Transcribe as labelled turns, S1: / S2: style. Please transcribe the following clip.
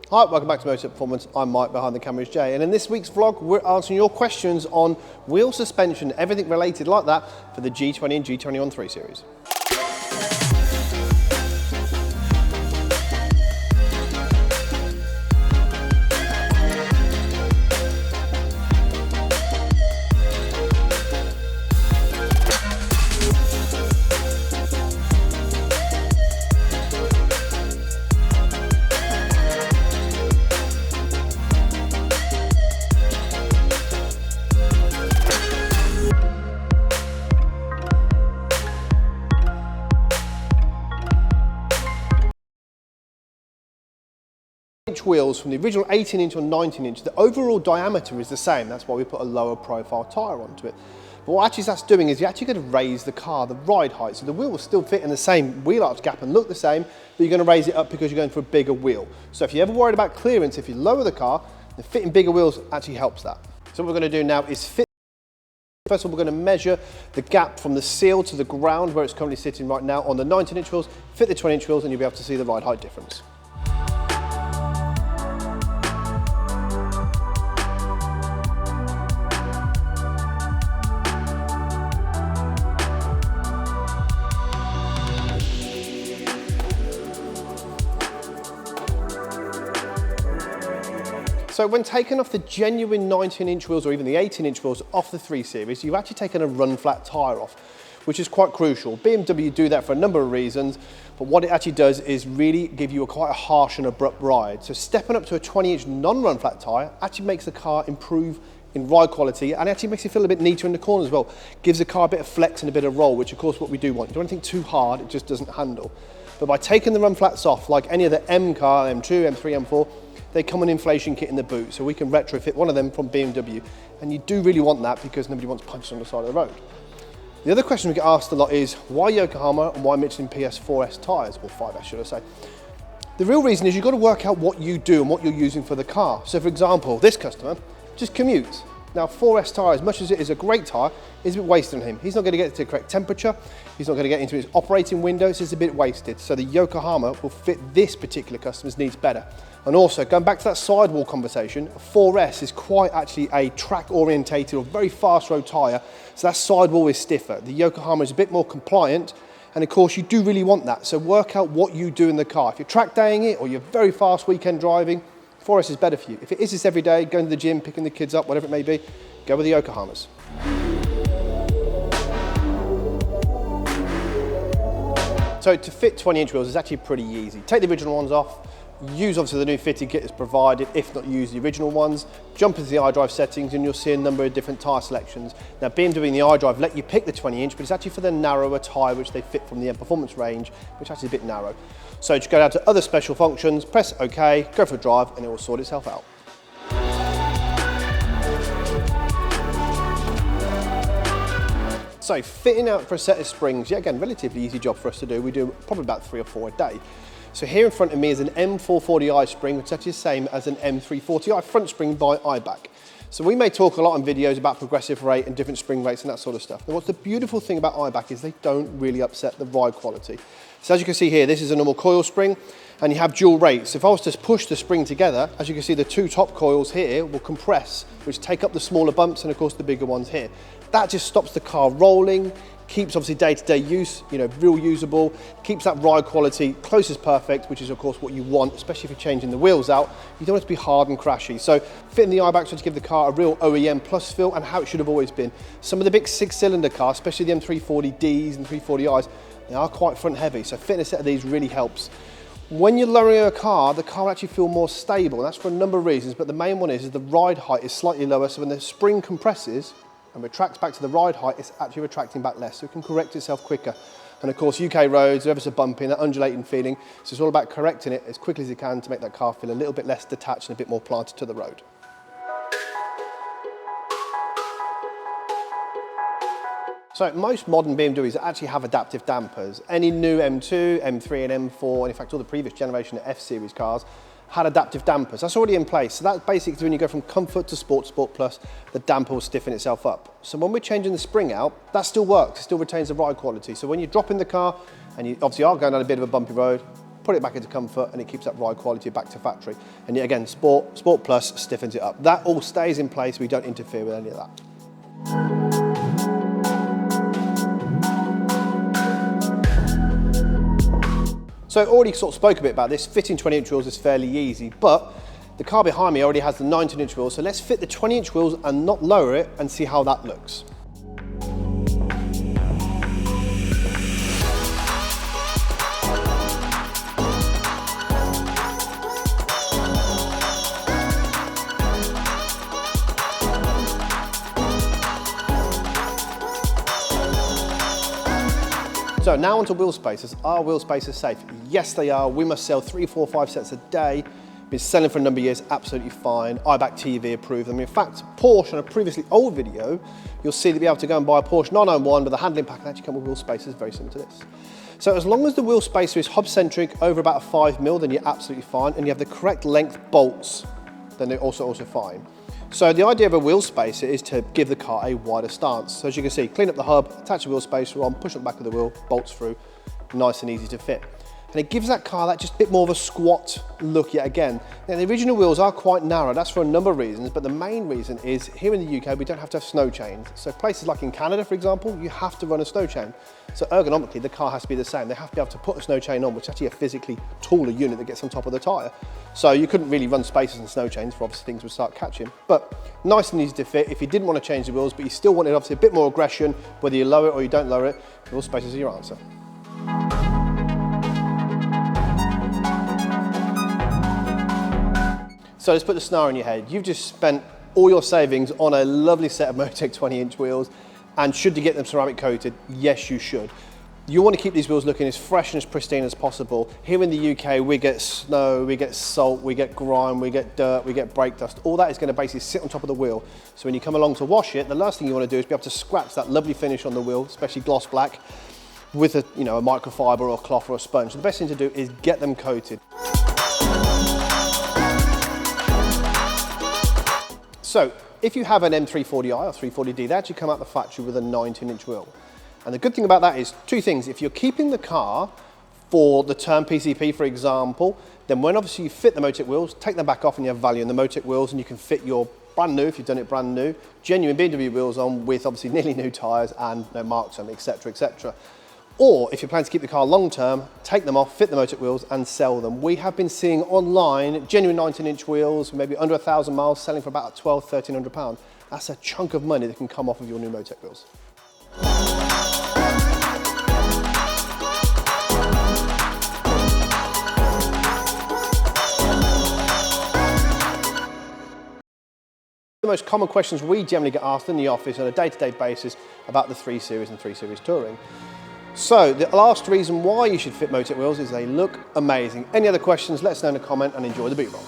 S1: Hi, welcome back to Motech Performance. I'm Mike, behind the camera is Jay, and in this week's vlog we're answering your questions on wheel suspension, everything related like that for the G20 and G21 3 Series. Wheels from the original 18-inch or 19-inch, the overall diameter is the same. That's why we put a lower profile tyre onto it. But what actually that's doing is you're actually going to raise the car, the ride height. So the wheel will still fit in the same wheel arch gap and look the same, but you're going to raise it up because you're going for a bigger wheel. So if you're ever worried about clearance, if you lower the car, the fitting bigger wheels actually helps that. So what we're going to do now is fit. First of all, we're going to measure the gap from the seal to the ground where it's currently sitting right now on the 19-inch wheels, fit the 20-inch wheels, and you'll be able to see the ride height difference. So when taking off the genuine 19-inch wheels or even the 18-inch wheels off the 3 Series, you've actually taken a run flat tyre off, which is quite crucial. BMW do that for a number of reasons, but what it actually does is really give you quite a harsh and abrupt ride. So stepping up to a 20-inch non-run flat tyre actually makes the car improve in ride quality, and actually makes it feel a bit neater in the corners as well. Gives the car a bit of flex and a bit of roll, which of course what we do want. You don't want anything too hard, it just doesn't handle. But by taking the run flats off, like any other M car, M2, M3, M4, they come with an inflation kit in the boot, so we can retrofit one of them from BMW, and you do really want that because nobody wants punches on the side of the road. The other question we get asked a lot is, why Yokohama and why Michelin PS4S tyres, or 5S should I say? The real reason is you've got to work out what you do and what you're using for the car. So for example, this customer just commutes. Now 4S tyre, as much as it is a great tyre, is a bit wasted on him. He's not going to get to the correct temperature, he's not going to get into his operating window, so it's a bit wasted. So the Yokohama will fit this particular customer's needs better. And also, going back to that sidewall conversation, 4S is quite actually a track orientated or very fast road tyre, so that sidewall is stiffer. The Yokohama is a bit more compliant, and of course you do really want that, so work out what you do in the car. If you're track daying it or you're very fast weekend driving, 4S is better for you. If it is this every day, going to the gym, picking the kids up, whatever it may be, go with the Yokohamas. So to fit 20-inch wheels is actually pretty easy. Take the original ones off, use obviously the new fitting kit as provided, if not use the original ones, jump into the iDrive settings and you'll see a number of different tyre selections. Now BMW in the iDrive let you pick the 20-inch, but it's actually for the narrower tyre which they fit from the M Performance range, which actually is a bit narrow. So just go down to other special functions, press OK, go for a drive, and it will sort itself out. So fitting out for a set of springs, yet again, relatively easy job for us to do. We do probably about 3 or 4 a day. So here in front of me is an M440i spring, which is actually the same as an M340i front spring by iBack. So we may talk a lot in videos about progressive rate and different spring rates and that sort of stuff. And what's the beautiful thing about iBack is they don't really upset the ride quality. So as you can see here, this is a normal coil spring, and you have dual rates. If I was to push the spring together, as you can see, the 2 top coils here will compress, which take up the smaller bumps and of course the bigger ones here. That just stops the car rolling, keeps obviously day-to-day use, real usable, keeps that ride quality close as perfect, which is of course what you want, especially if you're changing the wheels out. You don't want it to be hard and crashy. So fitting the iBack to give the car a real OEM plus feel and how it should have always been. Some of the big 6-cylinder cars, especially the M340Ds and 340Is, they are quite front heavy, so fitting a set of these really helps. When you're lowering a car, the car will actually feel more stable, and that's for a number of reasons, but the main one is the ride height is slightly lower, so when the spring compresses and retracts back to the ride height, it's actually retracting back less, so it can correct itself quicker. And of course, UK roads are ever so bumpy, that undulating feeling, so it's all about correcting it as quickly as you can to make that car feel a little bit less detached and a bit more planted to the road. So most modern BMWs actually have adaptive dampers. Any new M2, M3 and M4, and in fact all the previous generation of F-Series cars had adaptive dampers. That's already in place. So that's basically when you go from Comfort to Sport, Sport Plus, the damper will stiffen itself up. So when we're changing the spring out, that still works, it still retains the ride quality. So when you drop in the car, and you obviously are going down a bit of a bumpy road, put it back into comfort, and it keeps that ride quality back to factory. And yet again, Sport Plus stiffens it up. That all stays in place. We don't interfere with any of that. So I already sort of spoke a bit about this. Fitting 20-inch wheels is fairly easy, but the car behind me already has the 19-inch wheels, so let's fit the 20-inch wheels and not lower it and see how that looks. So now onto wheel spacers. Are wheel spacers safe? Yes, they are. We must sell 3, 4, 5 sets a day. Been selling for a number of years, absolutely fine. iBack TV approved them. In fact, Porsche, in a previously old video, you'll see that you'll be able to go and buy a Porsche 991 with a handling pack and actually come with wheel spacers very similar to this. So as long as the wheel spacer is hub-centric over about a 5mm, then you're absolutely fine, and you have the correct length bolts, then they're also fine. So the idea of a wheel spacer is to give the car a wider stance. So as you can see, clean up the hub, attach the wheel spacer on, push up the back of the wheel, bolts through, nice and easy to fit. And it gives that car that just a bit more of a squat look yet again. Now the original wheels are quite narrow, that's for a number of reasons, but the main reason is here in the UK we don't have to have snow chains. So places like in Canada, for example, you have to run a snow chain. So ergonomically the car has to be the same. They have to be able to put a snow chain on, which is actually a physically taller unit that gets on top of the tyre. So you couldn't really run spacers and snow chains, for obviously things would start catching. But nice and easy to fit. If you didn't want to change the wheels, but you still wanted obviously a bit more aggression, whether you lower it or you don't lower it, wheel spacers are your answer. So let's put the scenario in your head. You've just spent all your savings on a lovely set of Motech 20-inch wheels, and should you get them ceramic coated? Yes, you should. You want to keep these wheels looking as fresh and as pristine as possible. Here in the UK, we get snow, we get salt, we get grime, we get dirt, we get brake dust. All that is going to basically sit on top of the wheel. So when you come along to wash it, the last thing you want to do is be able to scratch that lovely finish on the wheel, especially gloss black, with a microfiber or a cloth or a sponge. So the best thing to do is get them coated. So if you have an M340i or 340D, they actually come out the factory with a 19-inch wheel. And the good thing about that is two things. If you're keeping the car for the term PCP, for example, then when obviously you fit the Motech wheels, take them back off and you have value in the Motech wheels, and you can fit your brand new, if you've done it brand new, genuine BMW wheels on with obviously nearly new tyres and no marks on them, etc., etc. Or if you're planning to keep the car long term, take them off, fit the Motech wheels and sell them. We have been seeing online genuine 19-inch wheels, maybe under 1,000 miles, selling for about £1,200, £1,300. That's a chunk of money that can come off of your new Motech wheels. The most common questions we generally get asked in the office on a day-to-day basis about the 3 Series and 3 Series Touring. So the last reason why you should fit Motech wheels is they look amazing. Any other questions, let us know in a comment and enjoy the B-roll.